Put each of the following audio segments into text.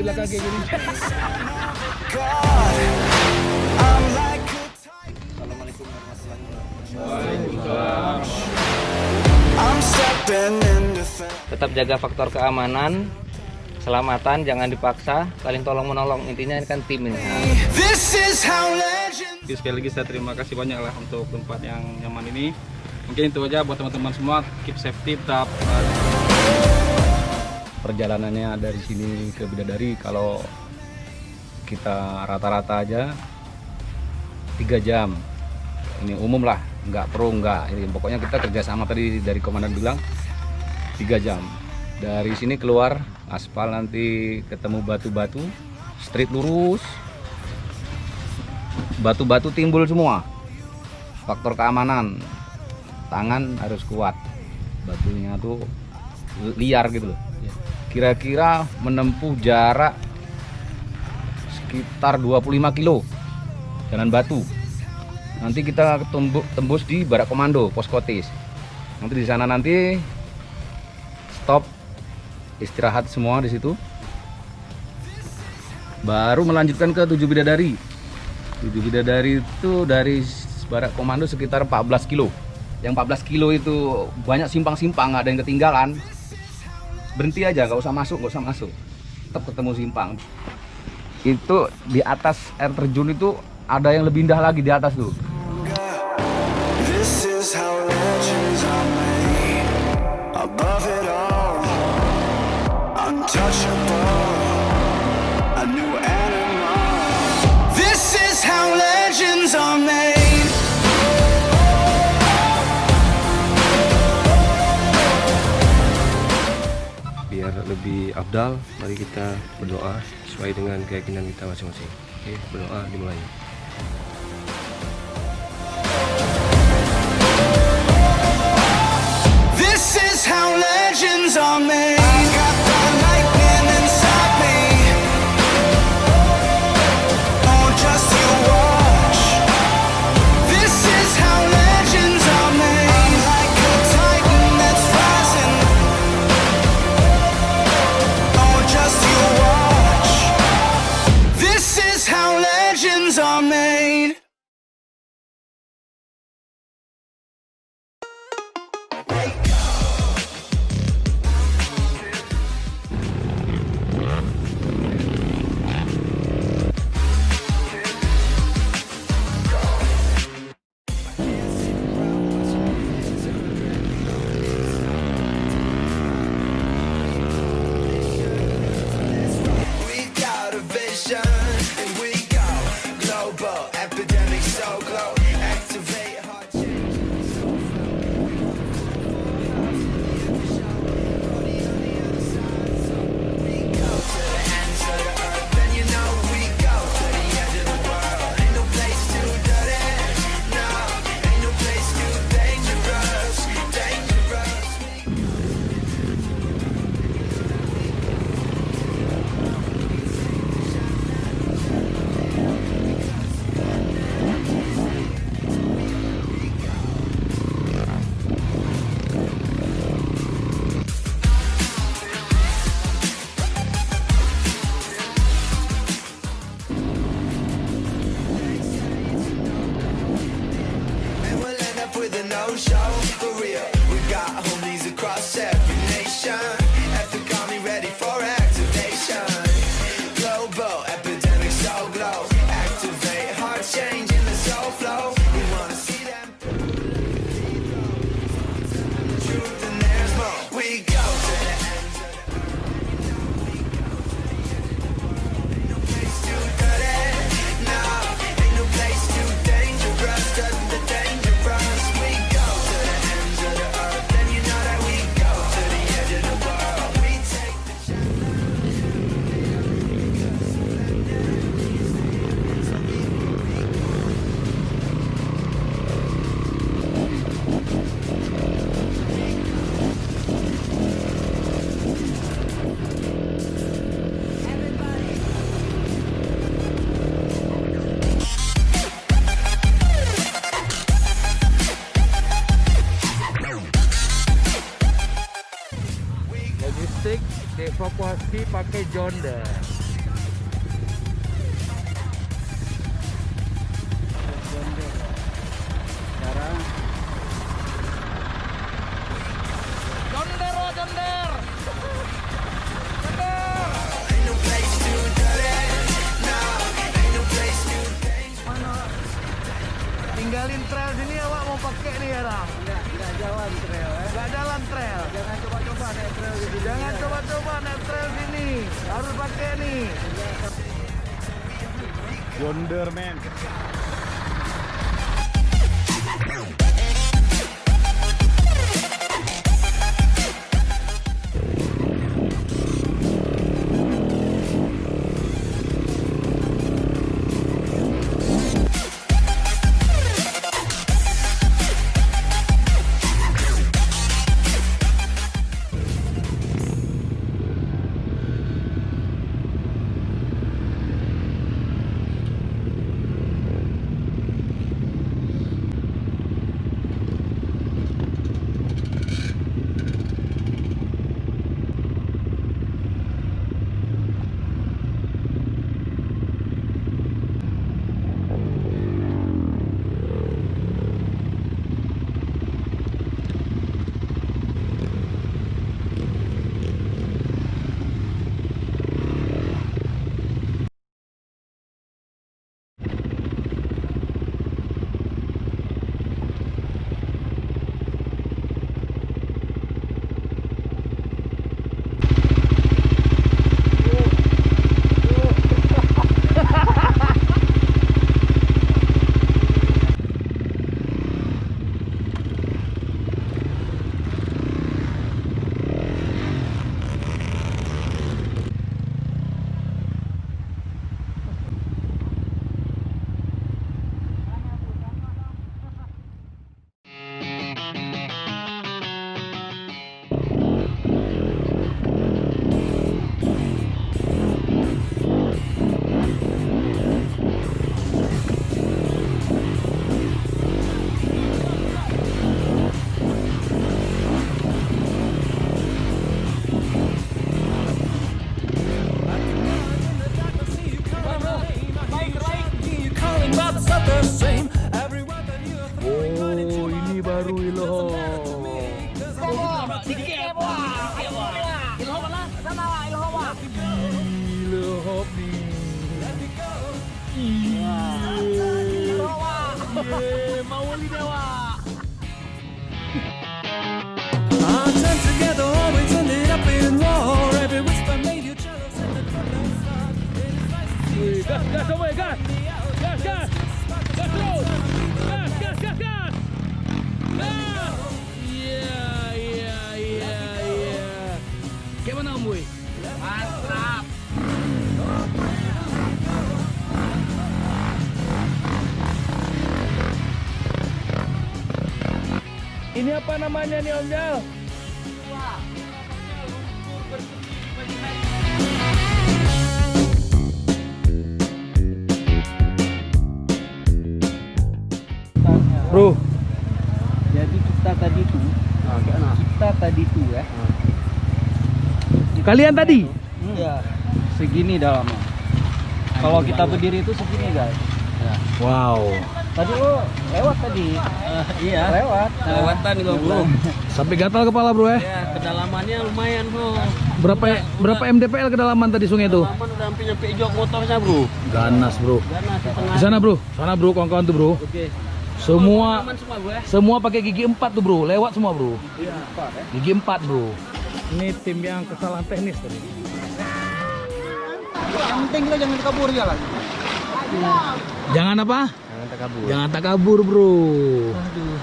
di belakang kayak gini. Assalamualaikum warahmatullahi wabarakatuh. Tetap jaga faktor keamanan, keselamatan, jangan dipaksa, saling tolong menolong. Intinya ini kan tim ini. Sekali lagi saya terima kasih banyak lah untuk tempat yang nyaman ini. Mungkin itu aja buat teman-teman semua, keep safety, tetap. Perjalanannya dari sini ke Bidadari kalau kita rata-rata aja 3 jam. Ini umum lah, nggak pro nggak. Ini pokoknya kita kerjasama tadi dari komandan bilang 3 jam. Dari sini keluar aspal nanti ketemu batu-batu, straight lurus, batu-batu timbul semua. Faktor keamanan, tangan harus kuat, batunya tuh liar gitu loh. Kira-kira menempuh jarak sekitar 25 kilo jalan batu. Nanti kita tembus di Barak Komando Pos Kotis. Nanti di sana nanti stop istirahat semua di situ. Baru melanjutkan ke 7 Bidadari. 7 Bidadari itu dari Barak Komando sekitar 14 kilo. Yang 14 kilo itu banyak simpang-simpang, ada yang ketinggalan. Berhenti aja, nggak usah masuk, tetap ketemu simpang. Itu di atas air terjun itu ada yang lebih indah lagi di atas tuh. Biar lebih afdal, mari kita berdoa sesuai dengan keyakinan kita masing-masing. Oke, berdoa dimulai. This is how legends are made. I got the lightning inside me. Oh, just you watch. This is how legends are made. I'm like a titan that's rising. Oh, just you watch. This is how legends are made. We got a vision and we go global. Epidemic so glow. Activate heart change. We go to the ends of the earth, then you know we go to the edge of the world. Ain't no place too dirty, no. Ain't no place too dangerous, dangerous. And we'll end up with a no-show for real. We got homies across every nation. Epic army ready for activation. Global epidemic so glow. Activate heart change in the soul flow. We wanna see them. Truth and there's more. We go to the ends of the Ain't no place too dirty, no. Ain't no place too dangerous, just the dangerous. We go to the ends of the earth, then you know that we go to the edge of the world. We take the Logistik dievakuasi pakai Jonda. lewatin trail sini awak mau pakai nih ya lah. Enggak jalan trail Enggak jalan trail. Jangan coba-coba naik trail gitu. Jangan coba-coba naik trail sini. Harus pakai nih. Yonder man. Oh, ini baru Ilhom. Ilhom nih. Mau li dewa. Our time together always ended up in war. Every whisper made you jealous and the color start. Gas, gas, semua gas. Gas, gas. Gas terus. Gas, gas, gas, gas. Gas. Iya, iya, iya, iya. Gimana Om Boy? Mantap. Ini apa namanya nih Om Jal? Bro, jadi kita tadi tuh ya. Kalian tadi? Ya, segini dalamnya. Kalau kita berdiri itu segini guys. Wow. Tadi lo lewat tadi. Iya. Lewatan lo bro. Sampai gatal kepala bro ya. Ya, kedalamannya lumayan bro. Berapa MDPL kedalaman tadi sungai itu? Kedalaman udah hampir nyampe jok motornya bro. Ganas bro. Ganas di tengah. Di sana bro, kawan-kawan tuh bro. Oke. Semua Aman semua gue. semua pakai gigi 4 tuh bro, lewat semua bro. Iya. Gigi 4 bro. Ini tim yang kesalahan teknis tadi. Yang penting kita jangan kabur jalan. Jangan apa? Jangan kabur. Jangan tak kabur bro. Aduh.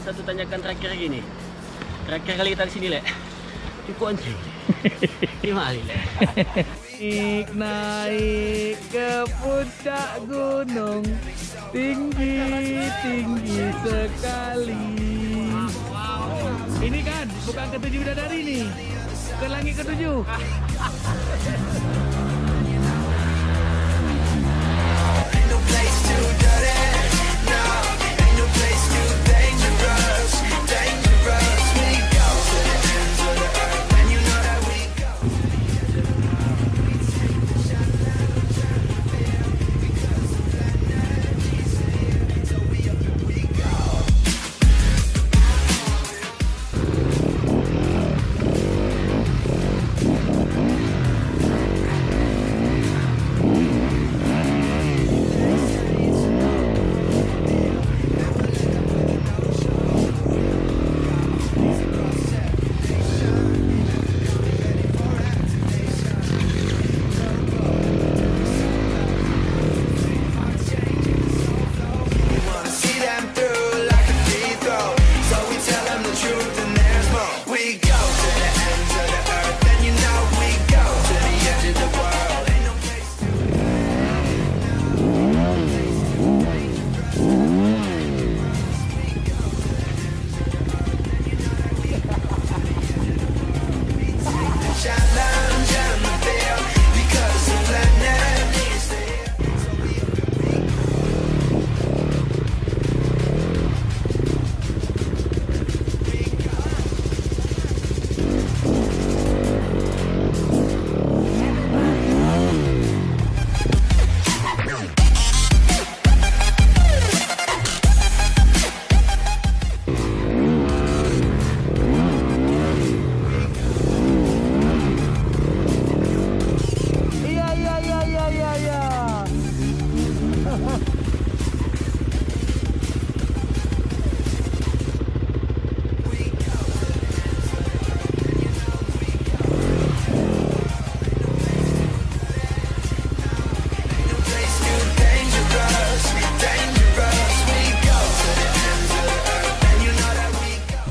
satu tanyakan terakhir gini. Terakhir kali kita kesini, Lek. Cukup anjing. Lima kali, Lek. Naik ke puncak gunung, tinggi sekali. Ini kan bukan ke 7 bidadari nih, ke langit ke-7. Ain't no place too dirty, no. Ain't no place too dangerous, dangerous. We go to the ends of the earth, and you know that we go. We wanna see them through like a free throw, so we tell them the truth and there's more. We go to the ends of the earth, and you know we go to the edge of the world. Ain't no place to challenge and the fear, because the planet needs to hear. Iya. Place too dangerous, dangerous. We go to the ends of the earth, and you know that we go.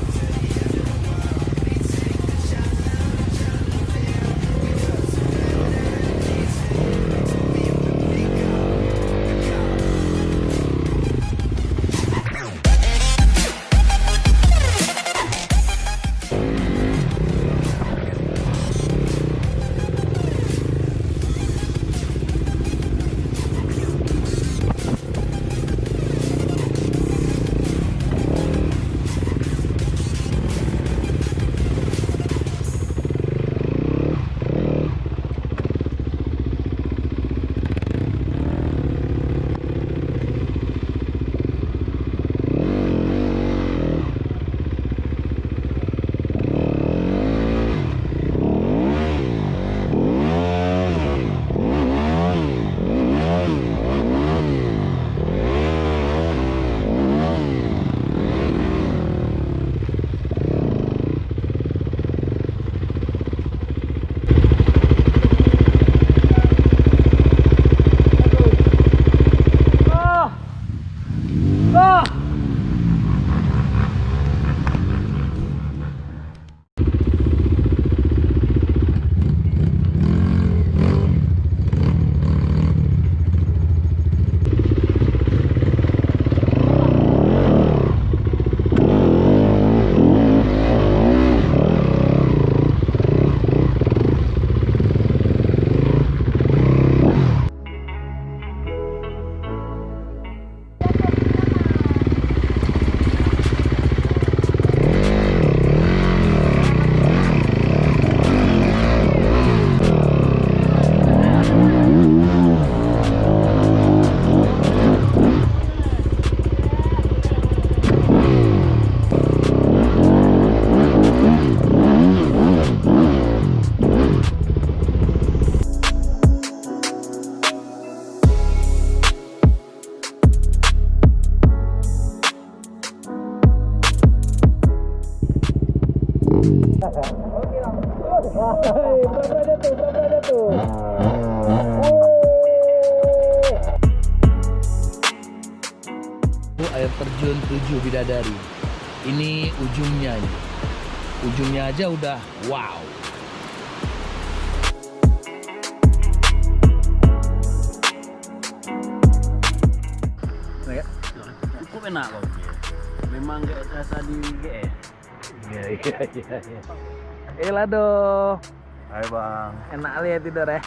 Air terjun 7 Bidadari. Ini ujungnya ini. Ujungnya aja udah wow. Cukup enak kok. Memang gak rasa di GS. Iya. Lado. Hai bang. Enak lihat tidur ya.